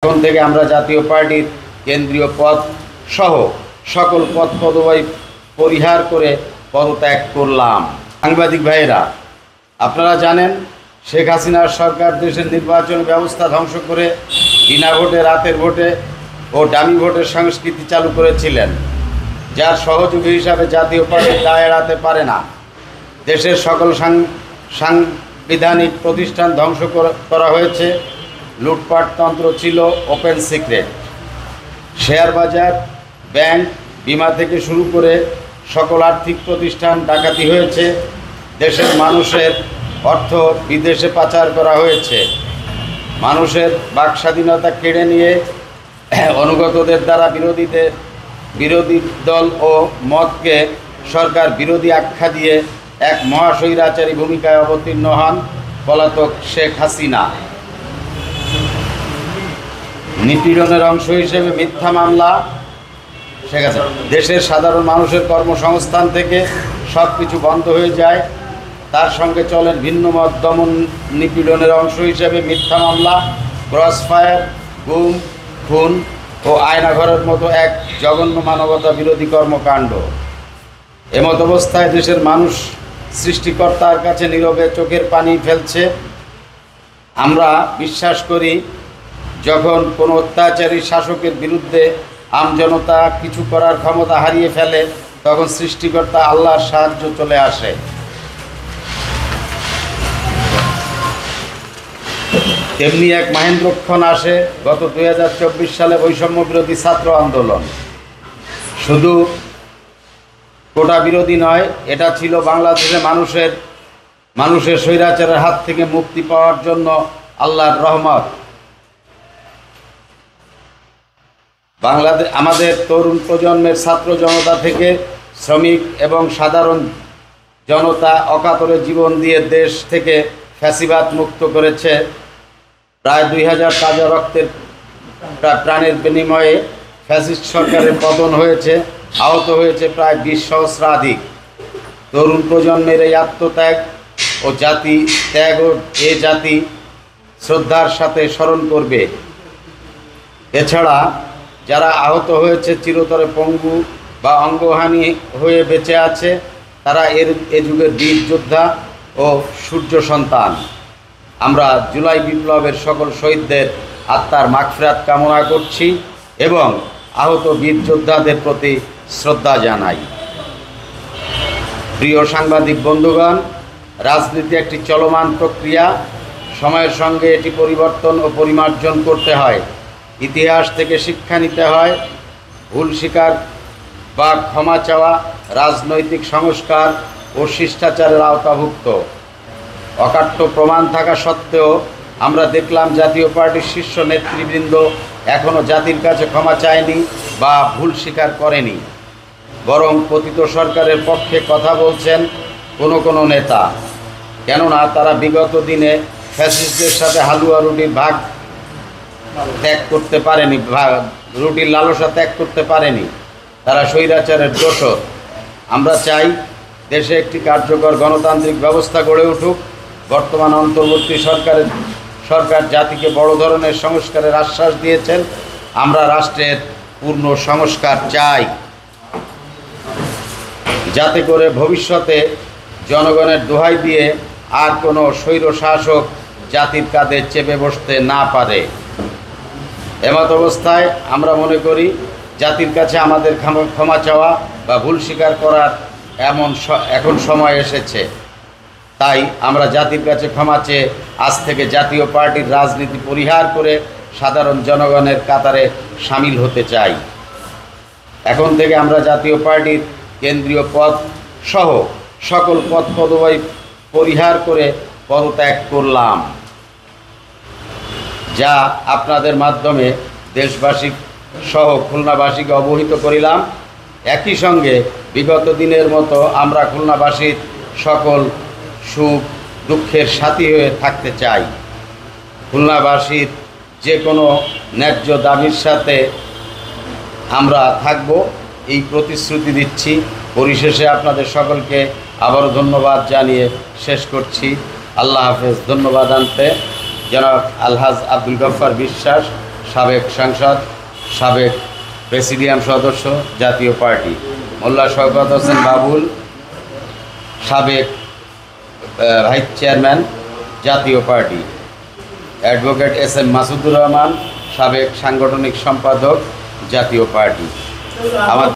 এখন থেকে আমরা জাতীয় পার্টির কেন্দ্রীয় পদ সহ সকল পদ পদবি পরিহার করে পদত্যাগ করলাম। সাংবাদিক ভাইয়েরা, আপনারা জানেন শেখ হাসিনার সরকার দেশের নির্বাচন ব্যবস্থা ধ্বংস করে বিনা ভোটে, রাতের ভোটে ও ডামি ভোটের সংস্কৃতি চালু করেছিলেন, যার সহযোগী হিসাবে জাতীয় পার্টি দায় এড়াতে পারে না। দেশের সকল সাংবিধানিক প্রতিষ্ঠান ধ্বংস করা হয়েছে। লুটপাটতন্ত্র ছিল ওপেন সিক্রেট। শেয়ার বাজার, ব্যাংক, বিমা থেকে শুরু করে সকল আর্থিক প্রতিষ্ঠান ডাকাতি হয়েছে। দেশের মানুষের অর্থ বিদেশে পাচার করা হয়েছে। মানুষের বাক স্বাধীনতা কেড়ে নিয়ে অনুগতদের দ্বারা বিরোধী দল ও মতকে সরকার বিরোধী আখ্যা দিয়ে এক মহাস্বৈরাচারী ভূমিকায় অবতীর্ণ হন পলাতক শেখ হাসিনা। নিপীড়নের অংশ হিসেবে মিথ্যা মামলা, ঠিক আছে, দেশের সাধারণ মানুষের কর্মসংস্থান থেকে সব কিছু বন্ধ হয়ে যায়। তার সঙ্গে চলেন ভিন্নমত দমন। নিপীড়নের অংশ হিসেবে মিথ্যা মামলা, ক্রসফায়ার, গুম, খুন ও আয়নাঘরের মতো এক জঘন্য মানবতা বিরোধী কর্মকাণ্ড। এমত অবস্থায় দেশের মানুষ সৃষ্টিকর্তার কাছে নীরবে চোখের পানি ফেলছে। আমরা বিশ্বাস করি, যখন কোনো অত্যাচারী শাসকের বিরুদ্ধে আমজনতা কিছু করার ক্ষমতা হারিয়ে ফেলে, তখন সৃষ্টিকর্তা আল্লাহর সাহায্য চলে আসে। তেমনি এক মাহেন্দ্রক্ষণ আসে গত 2024 সালে বৈষম্য বিরোধী ছাত্র আন্দোলন। শুধু কোটা বিরোধী নয়, এটা ছিল বাংলাদেশের মানুষের স্বৈরাচারের হাত থেকে মুক্তি পাওয়ার জন্য আল্লাহর রহমত। আমাদের তরুণ প্রজন্মের ছাত্র জনতা থেকে শ্রমিক এবং সাধারণ জনতা অকাতরে জীবন দিয়ে দেশ থেকে ফ্যাসিবাদ মুক্ত করেছে। প্রায় 2000 তাজা রক্তের প্রাণের বিনিময়ে ফ্যাসিস্ট সরকারের পতন হয়েছে। আহত হয়েছে প্রায় 20 সহস্রাধিক। তরুণ প্রজন্মের এই আত্মত্যাগ ও জাতি শ্রদ্ধার সাথে স্মরণ করবে। এছাড়া যারা আহত হয়েছে, চিরতরে পঙ্গু বা অঙ্গহানি হয়ে বেঁচে আছে, তারা এ যুগের বীর যোদ্ধা ও সূর্য সন্তান। আমরা জুলাই বিপ্লবের সকল শহীদদের আত্মার মাগফিরাত কামনা করছি এবং আহত বীর যোদ্ধাদের প্রতি শ্রদ্ধা জানাই। প্রিয় সাংবাদিক বন্ধুগণ, রাজনীতি একটি চলমান প্রক্রিয়া। সময়ের সঙ্গে এটি পরিবর্তন ও পরিমার্জন করতে হয়। ইতিহাস থেকে শিক্ষা নিতে হয়। ভুল স্বীকার বা ক্ষমা চাওয়া রাজনৈতিক সংস্কার ও শিষ্টাচারের আওতাভুক্ত। অকাট্য প্রমাণ থাকা সত্ত্বেও আমরা দেখলাম জাতীয় পার্টির শীর্ষ নেতৃবৃন্দ এখনও জাতির কাছে ক্ষমা চায়নি বা ভুল স্বীকার করেনি। বরং পতিত সরকারের পক্ষে কথা বলছেন কোনো নেতা। কেননা তারা বিগত দিনে ফ্যাসিস্টদের সাথে হালুয়া রুটির ভাগ ত্যাগ করতে পারেনি, রুটির লালসা ত্যাগ করতে পারেনি। তারা স্বৈরাচারের দোসর। আমরা চাই দেশে একটি কার্যকর গণতান্ত্রিক ব্যবস্থা গড়ে উঠুক। বর্তমান অন্তর্বর্তী সরকার জাতিকে বড় ধরনের সংস্কারের আশ্বাস দিয়েছেন। আমরা রাষ্ট্রের পূর্ণ সংস্কার চাই, যাতে করে ভবিষ্যতে জনগণের দোহাই দিয়ে আর কোনো স্বৈর শাসক জাতির কাঁধে চেপে বসতে না পারে। এমত অবস্থায় আমরা মনে করি জাতির কাছে আমাদের ক্ষমা চাওয়া বা ভুল স্বীকার করার এখন সময় এসেছে। তাই আমরা জাতির কাছে ক্ষমা চেয়ে আজ থেকে জাতীয় পার্টির রাজনীতি পরিহার করে সাধারণ জনগণের কাতারে সামিল হতে চাই। এখন থেকে আমরা জাতীয় পার্টির কেন্দ্রীয় পদ সহ সকল পদ পদবি পরিহার করে পদত্যাগ করলাম, যা আপনাদের মাধ্যমে দেশবাসী সহ খুলনাবাসীকে অবহিত করিলাম। একই সঙ্গে বিগত দিনের মতো আমরা খুলনাবাসীর সকল সুখ দুঃখের সাথী হয়ে থাকতে চাই। খুলনাবাসীর যে কোনো ন্যায্য দাবির সাথে আমরা থাকব, এই প্রতিশ্রুতি দিচ্ছি। পরিশেষে আপনাদের সকলকে আবারও ধন্যবাদ জানিয়ে শেষ করছি। আল্লাহ হাফেজ। ধন্যবাদ আনতে জনাব আলহাজ আব্দুল গফফার বিশ্বাস, সাবেক সাংসদ, সাবেক প্রেসিডিয়াম সদস্য, জাতীয় পার্টি। মোল্লা শওকত হোসেন বাবুল, সাবেক vice chairman, Jatiya Party. Advocate S M Masudur Rahman, সাবেক সাংগঠনিক সম্পাদক, জাতীয় পার্টি। আমার